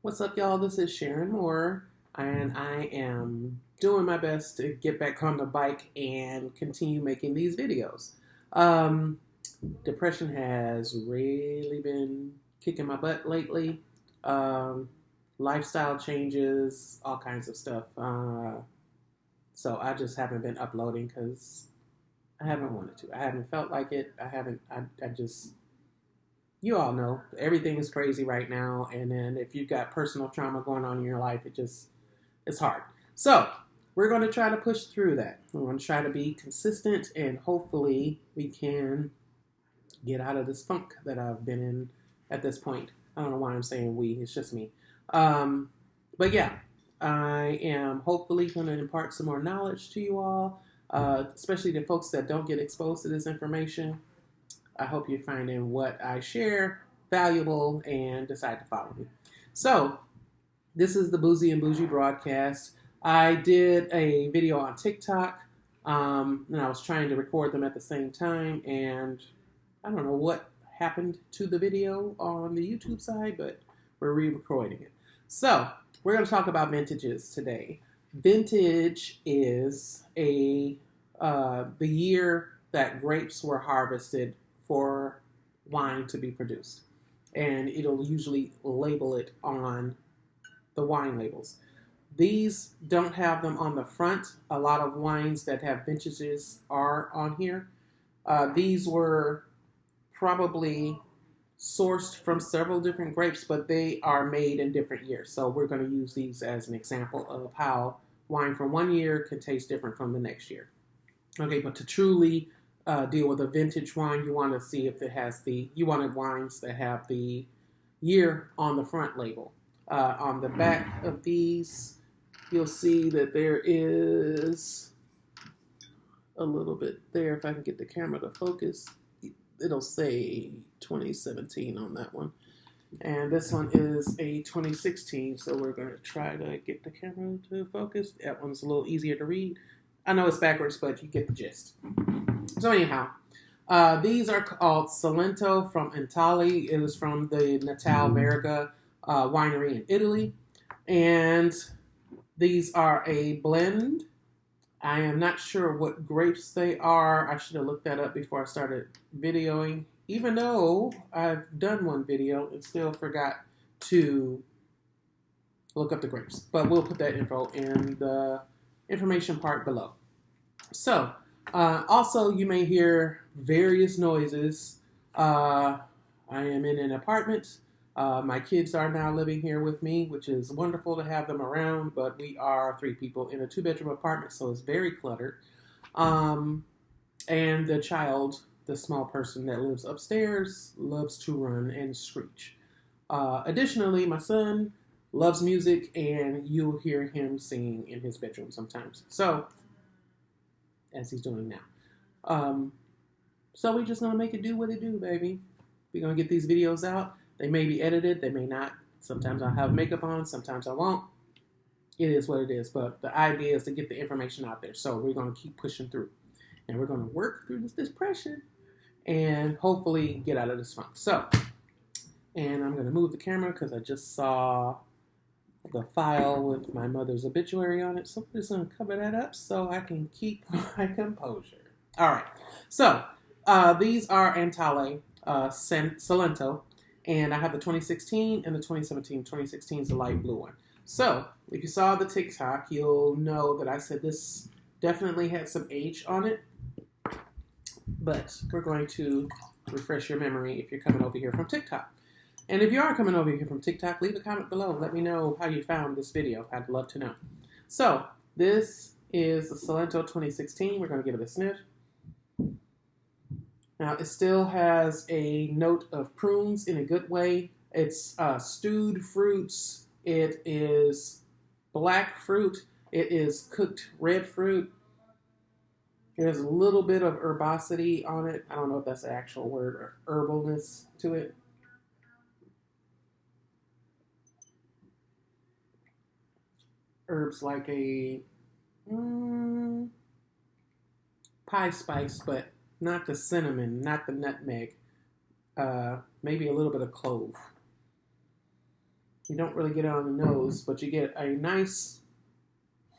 What's up, y'all? This is Sharon Moore, and I am doing my best to get back on the bike and continue making these videos. Um, Depression has really been kicking my butt lately. Um, Lifestyle changes, all kinds of stuff. So I just haven't been uploading because I haven't wanted to. I haven't felt like it. I just you all know everything is crazy right now, and then if you've got personal trauma going on in your life, it's hard. So we're going to try to push through that. We're going to try to be consistent, and hopefully we can get out of this funk that I've been in at this point. I don't know why I'm saying we, it's just me. But yeah, I am hopefully going to impart some more knowledge to you all, especially the folks that don't get exposed to this information. I hope you're finding what I share valuable and decide to follow me. So, this is the Boozy and Bougie broadcast. I did a video on TikTok, and I was trying to record them at the same time, and I don't know what happened to the video on the YouTube side, but we're re-recording it. So, we're going to talk about vintages today. Vintage is the year that grapes were harvested for wine to be produced. And it'll usually label it on the wine labels. These don't have them on the front. A lot of wines that have vintages are on here. These were probably sourced from several different grapes, but they are made in different years. So we're going to use these as an example of how wine from one year can taste different from the next year. Okay, but to truly deal with a vintage wine, you want to see if it has you wanted wines that have the year on the front label. On the back of these, you'll see that there is a little bit there. If I can get the camera to focus, it'll say 2017 on that one. And this one is a 2016, so we're going to try to get the camera to focus. That one's a little easier to read. I know it's backwards, but you get the gist. So anyhow, these are called Salento from Antale. It is from the Antale Rosso winery in Italy. And these are a blend. I am not sure what grapes they are. I should have looked that up before I started videoing, even though I've done one video and still forgot to look up the grapes. But we'll put that info in the information part below. So, also you may hear various noises. I am in an apartment. My kids are now living here with me, which is wonderful to have them around, but we are 3 people in a 2-bedroom apartment, so it's very cluttered. And the child, the small person that lives upstairs, loves to run and screech. Additionally, my son loves music, and you'll hear him singing in his bedroom sometimes. So, as he's doing now. So we're just going to make it do what it do, baby. We're going to get these videos out. They may be edited. They may not. Sometimes I'll have makeup on. Sometimes I won't. It is what it is. But the idea is to get the information out there. So we're going to keep pushing through. And we're going to work through this depression and hopefully get out of this funk. So, and I'm going to move the camera because I just saw the file with my mother's obituary on it. So I'm just going to cover that up so I can keep my composure. All right. So these are Antale Salento. And I have the 2016 and the 2017. 2016 is the light blue one. So if you saw the TikTok, you'll know that I said this definitely had some age on it. But we're going to refresh your memory if you're coming over here from TikTok. And if you are coming over here from TikTok, leave a comment below. Let me know how you found this video. I'd love to know. So this is the Salento 2016. We're going to give it a sniff. Now, it still has a note of prunes in a good way. It's stewed fruits. It is black fruit. It is cooked red fruit. There's a little bit of herbosity on it. I don't know if that's the actual word, or herbalness to it. Herbs like a pie spice, but not the cinnamon, not the nutmeg. Maybe a little bit of clove. You don't really get it on the nose, but you get a nice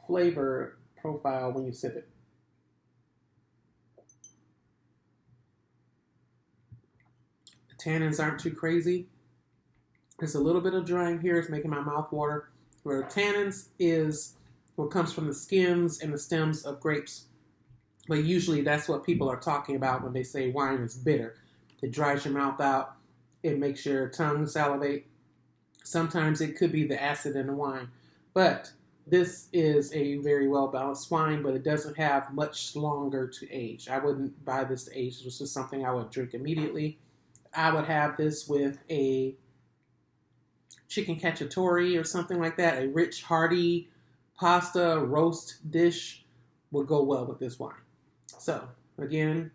flavor profile when you sip it. The tannins aren't too crazy. There's a little bit of drying here. It's making my mouth water. Where tannins is what comes from the skins and the stems of grapes. But usually that's what people are talking about when they say wine is bitter. It dries your mouth out. It makes your tongue salivate. Sometimes it could be the acid in the wine. But this is a very well-balanced wine, but it doesn't have much longer to age. I wouldn't buy this to age. This is something I would drink immediately. I would have this with a chicken cacciatore or something like that. A rich, hearty pasta roast dish would go well with this wine. So, again,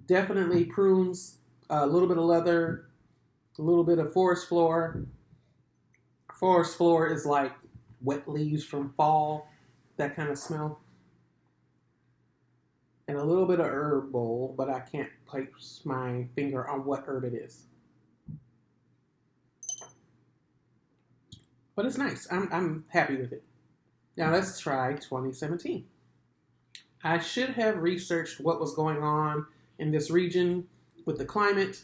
definitely prunes, a little bit of leather, a little bit of forest floor. Forest floor is like wet leaves from fall, that kind of smell. And a little bit of herb bowl, but I can't place my finger on what herb it is. But it's nice. I'm happy with it. Now let's try 2017. I should have researched what was going on in this region with the climate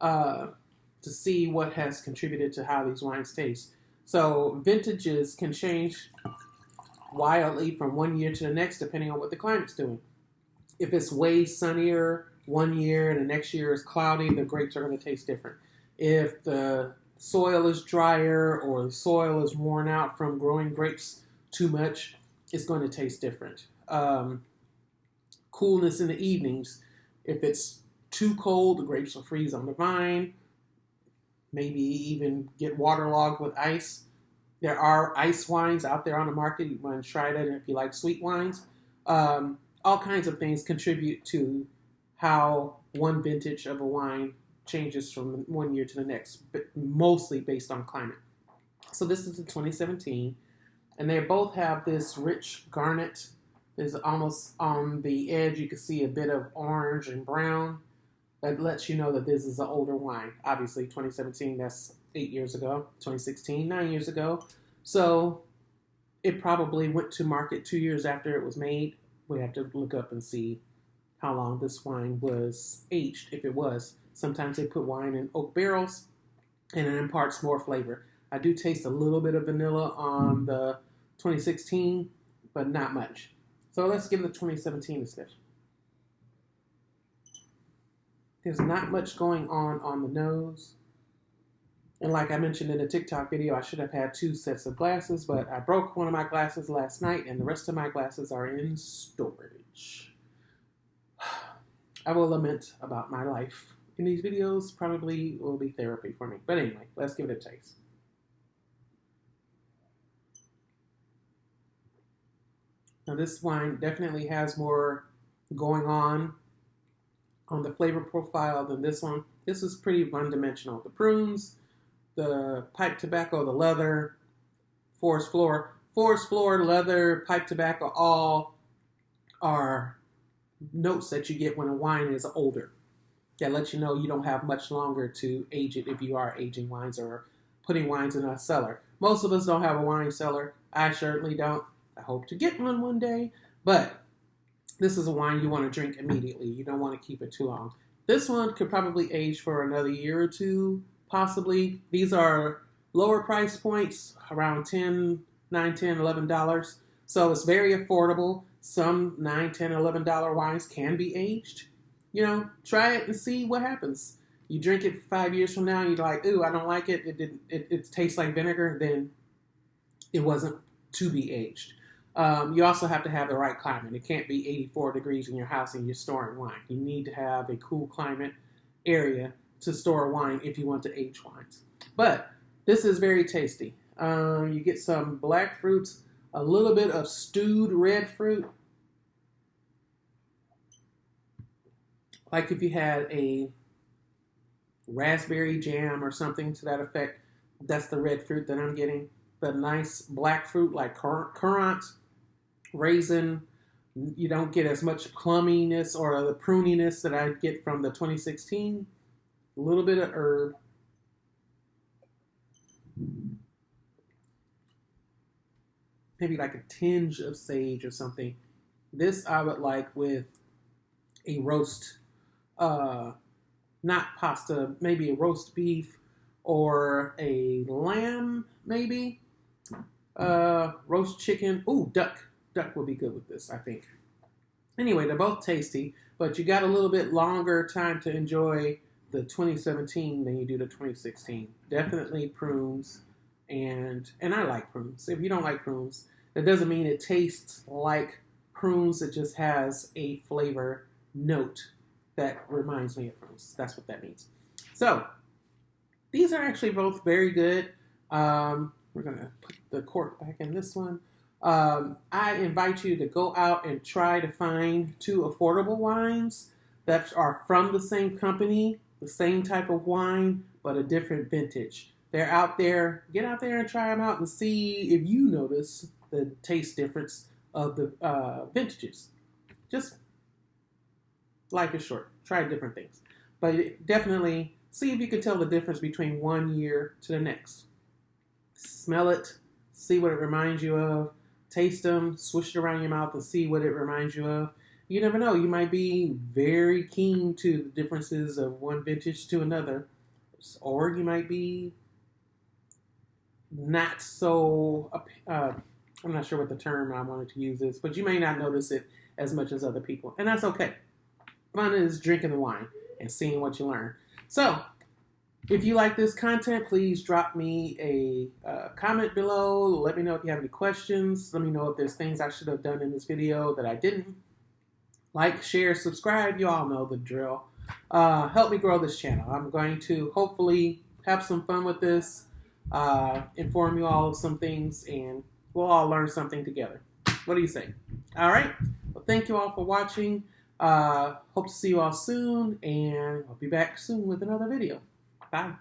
to see what has contributed to how these wines taste. So vintages can change wildly from one year to the next depending on what the climate's doing. If it's way sunnier one year and the next year is cloudy, the grapes are going to taste different. If the soil is drier or the soil is worn out from growing grapes too much, it's going to taste different. Coolness in the evenings. If it's too cold, the grapes will freeze on the vine. Maybe even get waterlogged with ice. There are ice wines out there on the market. You want to try that if you like sweet wines. All kinds of things contribute to how one vintage of a wine changes from one year to the next, but mostly based on climate. So this is the 2017, and they both have this rich garnet. There's almost on the edge, you can see a bit of orange and brown. That lets you know that this is an older wine. Obviously, 2017, that's 8 years ago. 2016, 9 years ago. So it probably went to market 2 years after it was made. We have to look up and see how long this wine was aged, if it was. Sometimes they put wine in oak barrels, and it imparts more flavor. I do taste a little bit of vanilla on the 2016, but not much. So let's give the 2017 a sniff. There's not much going on the nose. And like I mentioned in the TikTok video, I should have had 2 sets of glasses, but I broke one of my glasses last night, and the rest of my glasses are in storage. I will lament about my life in these videos. Probably will be therapy for me. But anyway, let's give it a taste. Now this wine definitely has more going on the flavor profile than this one. This is pretty one-dimensional. The prunes, the pipe tobacco, the leather, forest floor, leather, pipe tobacco, all are notes that you get when a wine is older. That lets you know you don't have much longer to age it if you are aging wines or putting wines in a cellar. Most of us don't have a wine cellar. I certainly don't. I hope to get one day, but this is a wine you want to drink immediately. You don't want to keep it too long. This one could probably age for another year or two, possibly. These are lower price points, around $10, $9, $10, $11. So it's very affordable. Some $9, $10, $11 wines can be aged. You know, try it and see what happens. You drink it 5 years from now and you're like, ooh, I don't like it. It tastes like vinegar. Then it wasn't to be aged. You also have to have the right climate. It can't be 84 degrees in your house and you're storing wine. You need to have a cool climate area to store wine if you want to age wines. But this is very tasty. You get some black fruits, a little bit of stewed red fruit. Like if you had a raspberry jam or something to that effect, that's the red fruit that I'm getting. The nice black fruit like currant, raisin. You don't get as much plumminess or the pruniness that I get from the 2016. A little bit of herb. maybe like a tinge of sage or something. This I would like with a roast, not pasta, maybe a roast beef or a lamb, maybe. Roast chicken. Ooh, duck. Duck would be good with this, I think. Anyway, they're both tasty, but you got a little bit longer time to enjoy the 2017 than you do the 2016. Definitely prunes, and I like prunes. If you don't like prunes, that doesn't mean it tastes like prunes. It just has a flavor note that reminds me of prunes. That's what that means. So these are actually both very good. We're gonna put the cork back in this one. I invite you to go out and try to find 2 affordable wines that are from the same company, the same type of wine, but a different vintage. They're out there. Get out there and try them out and see if you notice the taste difference of the vintages. Just life is short. Try different things. But definitely see if you can tell the difference between one year to the next. Smell it. See what it reminds you of. Taste them. Swish it around your mouth and see what it reminds you of. You never know. You might be very keen to the differences of one vintage to another. Or you might be not so... I'm not sure what the term I wanted to use is, but you may not notice it as much as other people. And that's okay. Fun is drinking the wine and seeing what you learn. So, if you like this content, please drop me a comment below. Let me know if you have any questions. Let me know if there's things I should have done in this video that I didn't. Like, share, subscribe. You all know the drill. Help me grow this channel. I'm going to hopefully have some fun with this, inform you all of some things, and we'll all learn something together. What do you say? All right. Well, thank you all for watching. Hope to see you all soon, and I'll be back soon with another video. Bye.